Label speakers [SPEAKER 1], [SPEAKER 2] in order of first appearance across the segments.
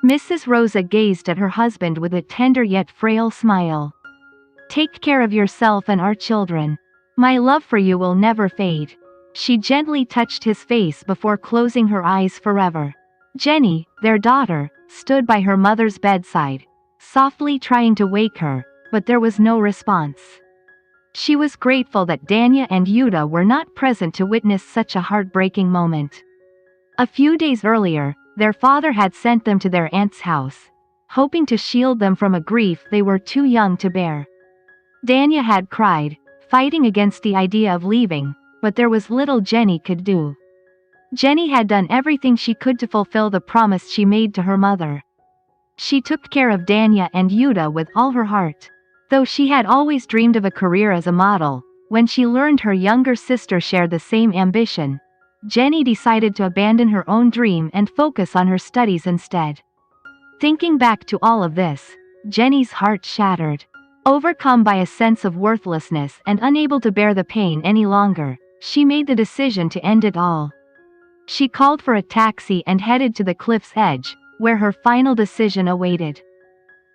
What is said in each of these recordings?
[SPEAKER 1] Mrs. Rosa gazed at her husband with a tender yet frail smile. "Take care of yourself and our children. My love for you will never fade." She gently touched his face before closing her eyes forever. Jenny, their daughter, stood by her mother's bedside, softly trying to wake her, but there was no response. She was grateful that Dania and Yuta were not present to witness such a heartbreaking moment. A few days earlier, their father had sent them to their aunt's house, hoping to shield them from a grief they were too young to bear. Dania had cried, fighting against the idea of leaving, but there was little Jenny could do. Jenny had done everything she could to fulfill the promise she made to her mother. She took care of Dania and Yuta with all her heart. Though she had always dreamed of a career as a model, when she learned her younger sister shared the same ambition, Jenny decided to abandon her own dream and focus on her studies instead. Thinking back to all of this, Jenny's heart shattered. Overcome by a sense of worthlessness and unable to bear the pain any longer, she made the decision to end it all. She called for a taxi and headed to the cliff's edge, where her final decision awaited.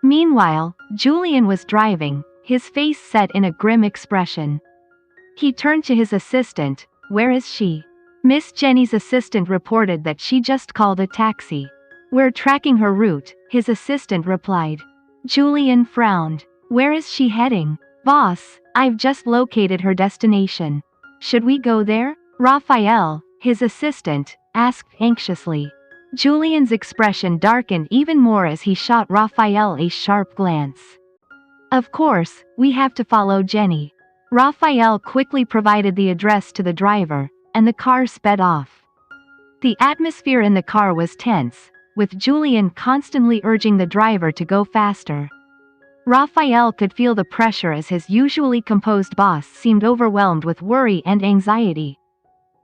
[SPEAKER 1] Meanwhile, Julian was driving, his face set in a grim expression. He turned to his assistant. "Where is she?" Miss Jenny's assistant reported that she just called a taxi. "We're tracking her route," his assistant replied. Julian frowned. "Where is she heading?" "Boss, I've just located her destination. Should we go there?" Raphael, his assistant, asked anxiously. Julian's expression darkened even more as he shot Raphael a sharp glance. "Of course, we have to follow Jenny." Raphael quickly provided the address to the driver, and the car sped off. The atmosphere in the car was tense, with Julian constantly urging the driver to go faster. Raphael could feel the pressure as his usually composed boss seemed overwhelmed with worry and anxiety.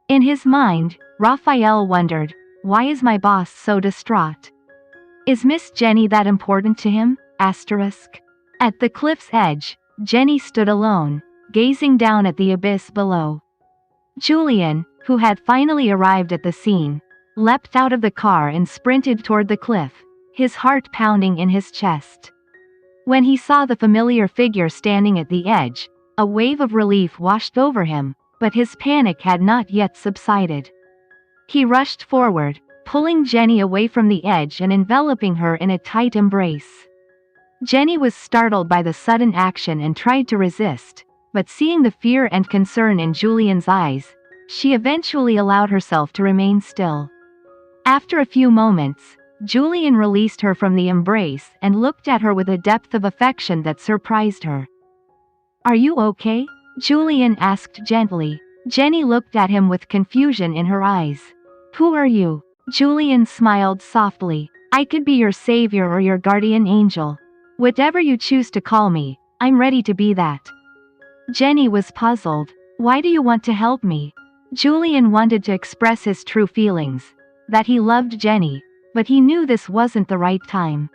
[SPEAKER 1] In his mind, Raphael wondered, "Why is my boss so distraught? Is Miss Jenny that important to him?" At the cliff's edge, Jenny stood alone, gazing down at the abyss below. Julian, who had finally arrived at the scene, leapt out of the car and sprinted toward the cliff, his heart pounding in his chest. When he saw the familiar figure standing at the edge, a wave of relief washed over him, but his panic had not yet subsided. He rushed forward, pulling Jenny away from the edge and enveloping her in a tight embrace. Jenny was startled by the sudden action and tried to resist, but seeing the fear and concern in Julian's eyes, she eventually allowed herself to remain still. After a few moments, Julian released her from the embrace and looked at her with a depth of affection that surprised her. "Are you okay?" Julian asked gently. Jenny looked at him with confusion in her eyes. "Who are you?" Julian smiled softly. "I could be your savior or your guardian angel. Whatever you choose to call me, I'm ready to be that." Jenny was puzzled. "Why do you want to help me?" Julian wanted to express his true feelings, that he loved Jenny, but he knew this wasn't the right time.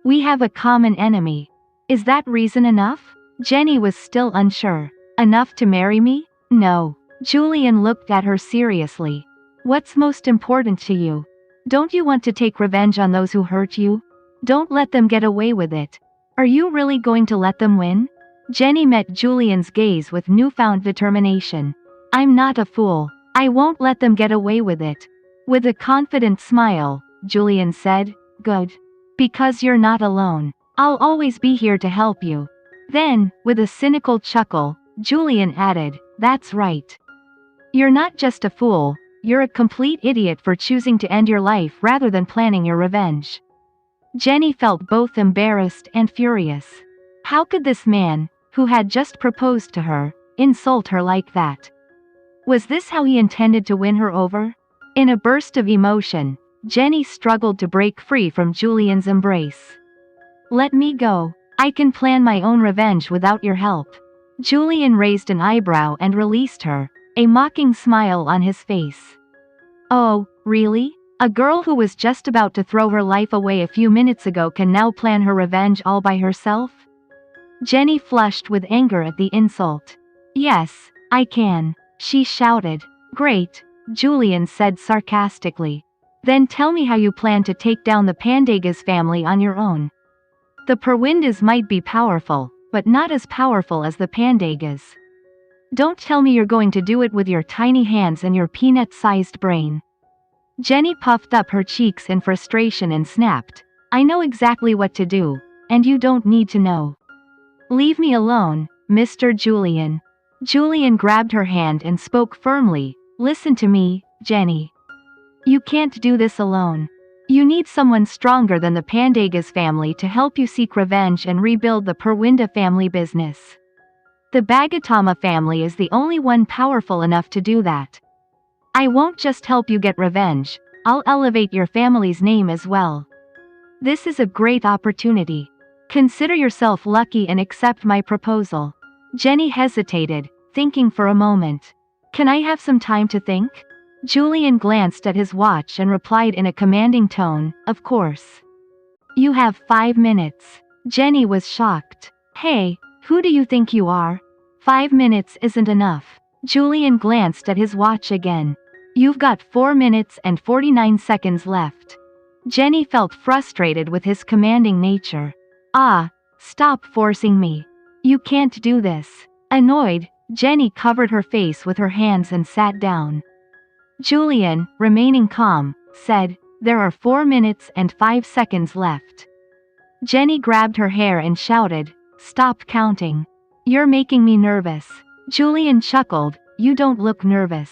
[SPEAKER 1] "We have a common enemy." "Is that reason enough?" Jenny was still unsure. "Enough to marry me?" "No." Julian looked at her seriously. "What's most important to you? Don't you want to take revenge on those who hurt you? Don't let them get away with it. Are you really going to let them win?" Jenny met Julian's gaze with newfound determination. "I'm not a fool. I won't let them get away with it." With a confident smile, Julian said, "Good. Because you're not alone. I'll always be here to help you." Then, with a cynical chuckle, Julian added, "That's right. You're not just a fool, you're a complete idiot for choosing to end your life rather than planning your revenge." Jenny felt both embarrassed and furious. How could this man, who had just proposed to her, insult her like that? Was this how he intended to win her over? In a burst of emotion, Jenny struggled to break free from Julian's embrace. "Let me go. I can plan my own revenge without your help." Julian raised an eyebrow and released her, a mocking smile on his face. "Oh, really? A girl who was just about to throw her life away a few minutes ago can now plan her revenge all by herself?" Jenny flushed with anger at the insult. "Yes, I can," she shouted. "Great," Julian said sarcastically. Then tell me how you plan to take down the Pandagas family on your own. The Purwindas might be powerful, but not as powerful as the Pandagas. Don't tell me you're going to do it with your tiny hands and your peanut-sized brain. Jenny puffed up her cheeks in frustration and snapped, I know exactly what to do, and you don't need to know. Leave me alone, Mr. Julian. Julian grabbed her hand and spoke firmly, listen to me, Jenny. You can't do this alone. You need someone stronger than the Pandagas family to help you seek revenge and rebuild the Purwinda family business. The Bagatama family is the only one powerful enough to do that. I won't just help you get revenge, I'll elevate your family's name as well. This is a great opportunity. Consider yourself lucky and accept my proposal. Jenny hesitated, thinking for a moment. Can I have some time to think? Julian glanced at his watch and replied in a commanding tone, of course. You have 5 minutes. Jenny was shocked. Hey, who do you think you are? 5 minutes isn't enough. Julian glanced at his watch again. You've got 4 minutes and 49 seconds left. Jenny felt frustrated with his commanding nature. Ah, stop forcing me. You can't do this. Annoyed, Jenny covered her face with her hands and sat down. Julian, remaining calm, said, there are 4 minutes and 5 seconds left. Jenny grabbed her hair and shouted, stop counting. You're making me nervous. Julian chuckled, you don't look nervous.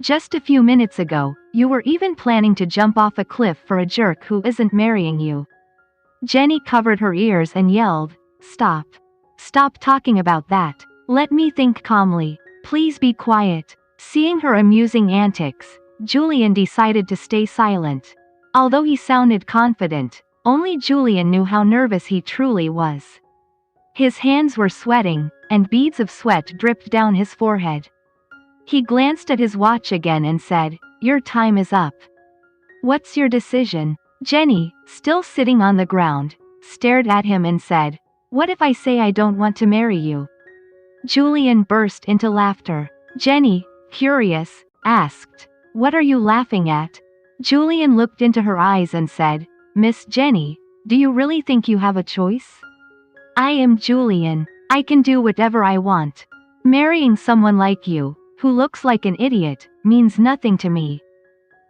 [SPEAKER 1] Just a few minutes ago, you were even planning to jump off a cliff for a jerk who isn't marrying you. Jenny covered her ears and yelled, stop. Stop talking about that. Let me think calmly. Please be quiet. Seeing her amusing antics, Julian decided to stay silent. Although he sounded confident, only Julian knew how nervous he truly was. His hands were sweating, and beads of sweat dripped down his forehead. He glanced at his watch again and said, your time is up. What's your decision? Jenny, still sitting on the ground, stared at him and said, what if I say I don't want to marry you? Julian burst into laughter. Jenny, curious, asked, what are you laughing at? Julian looked into her eyes and said, Miss Jenny, do you really think you have a choice? I am Julian. I can do whatever I want. Marrying someone like you, who looks like an idiot, means nothing to me.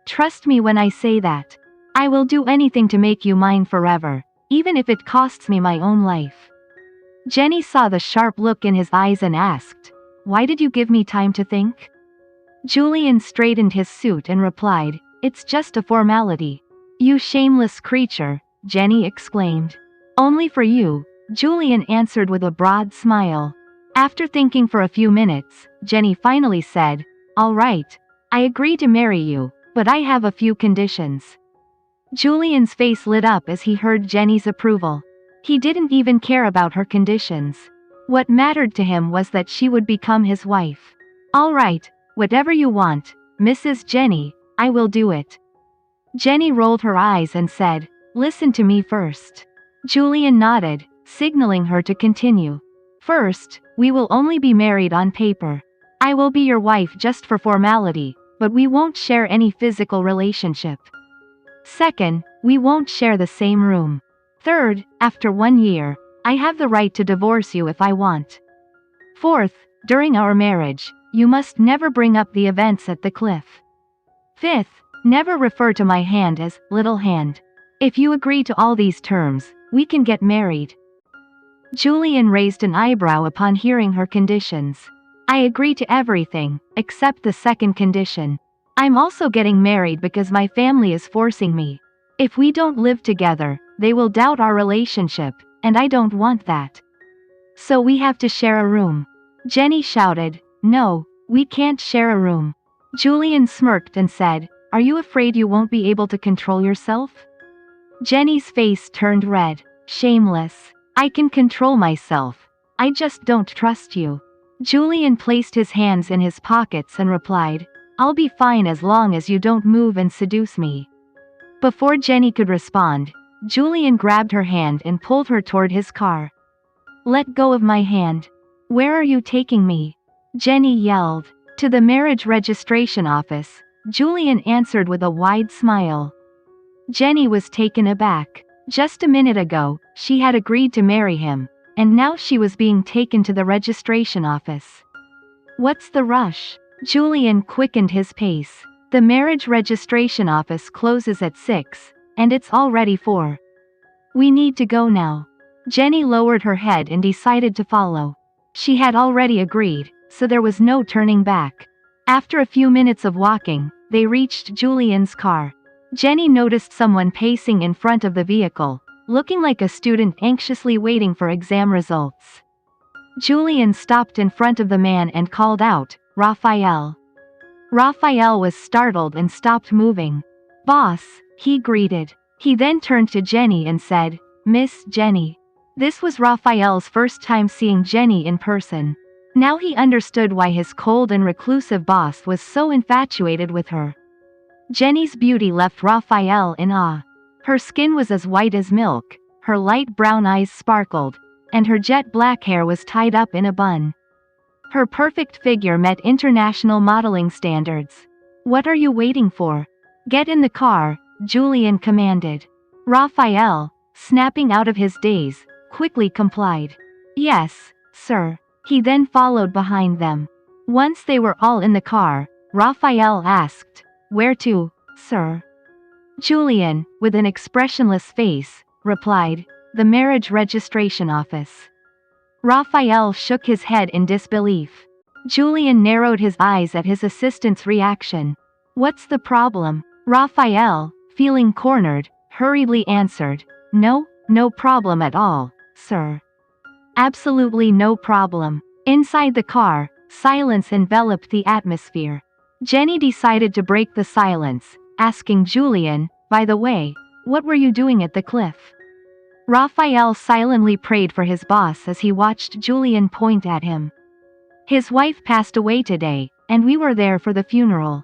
[SPEAKER 1] Trust me when I say that. I will do anything to make you mine forever, even if it costs me my own life. Jenny saw the sharp look in his eyes and asked, why did you give me time to think? Julian straightened his suit and replied, it's just a formality. You shameless creature, Jenny exclaimed. Only for you, Julian answered with a broad smile. After thinking for a few minutes, Jenny finally said, all right, I agree to marry you, but I have a few conditions. Julian's face lit up as he heard Jenny's approval. He didn't even care about her conditions. What mattered to him was that she would become his wife. All right, whatever you want, Mrs. Jenny, I will do it. Jenny rolled her eyes and said, listen to me first. Julian nodded, signaling her to continue. First, we will only be married on paper. I will be your wife just for formality, but we won't share any physical relationship. Second, we won't share the same room. Third, after 1 year, I have the right to divorce you if I want. Fourth, during our marriage, you must never bring up the events at the cliff. Fifth, never refer to my hand as little hand. If you agree to all these terms, we can get married. Julian raised an eyebrow upon hearing her conditions. I agree to everything, except the second condition. I'm also getting married because my family is forcing me. If we don't live together, they will doubt our relationship, and I don't want that. So we have to share a room. Jenny shouted, no, we can't share a room. Julian smirked and said, are you afraid you won't be able to control yourself? Jenny's face turned red. Shameless. I can control myself. I just don't trust you. Julian placed his hands in his pockets and replied, I'll be fine as long as you don't move and seduce me. Before Jenny could respond, Julian grabbed her hand and pulled her toward his car. Let go of my hand. Where are you taking me? Jenny yelled. To the marriage registration office, Julian answered with a wide smile. Jenny was taken aback. Just a minute ago, she had agreed to marry him, and now she was being taken to the registration office. What's the rush? Julian quickened his pace. The marriage registration office closes at 6, and it's already 4. We need to go now. Jenny lowered her head and decided to follow. She had already agreed, so there was no turning back. After a few minutes of walking, they reached Julian's car. Jenny noticed someone pacing in front of the vehicle, looking like a student anxiously waiting for exam results. Julian stopped in front of the man and called out, "Raphael." Raphael was startled and stopped moving. "Boss," he greeted. He then turned to Jenny and said, "Miss Jenny." This was Raphael's first time seeing Jenny in person. Now he understood why his cold and reclusive boss was so infatuated with her. Jenny's beauty left Raphael in awe. Her skin was as white as milk, her light brown eyes sparkled, and her jet black hair was tied up in a bun. Her perfect figure met international modeling standards. "What are you waiting for? Get in the car," Julian commanded. Raphael, snapping out of his daze, quickly complied. "Yes, sir." He then followed behind them. Once they were all in the car, Raphael asked, "Where to, sir?" Julian, with an expressionless face, replied, "The marriage registration office." Raphael shook his head in disbelief. Julian narrowed his eyes at his assistant's reaction. "What's the problem?" Raphael, feeling cornered, hurriedly answered, No problem at all, sir." Absolutely no problem. Inside the car, silence enveloped the atmosphere. Jenny decided to break the silence, asking Julian, "By the way, what were you doing at the cliff?" Raphael silently prayed for his boss as he watched Julian point at him. "His wife passed away today, and we were there for the funeral."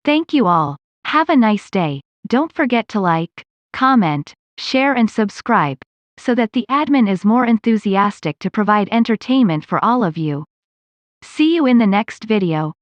[SPEAKER 1] Thank you all. Have a nice day. Don't forget to like, comment, share and subscribe, so that the admin is more enthusiastic to provide entertainment for all of you. See you in the next video.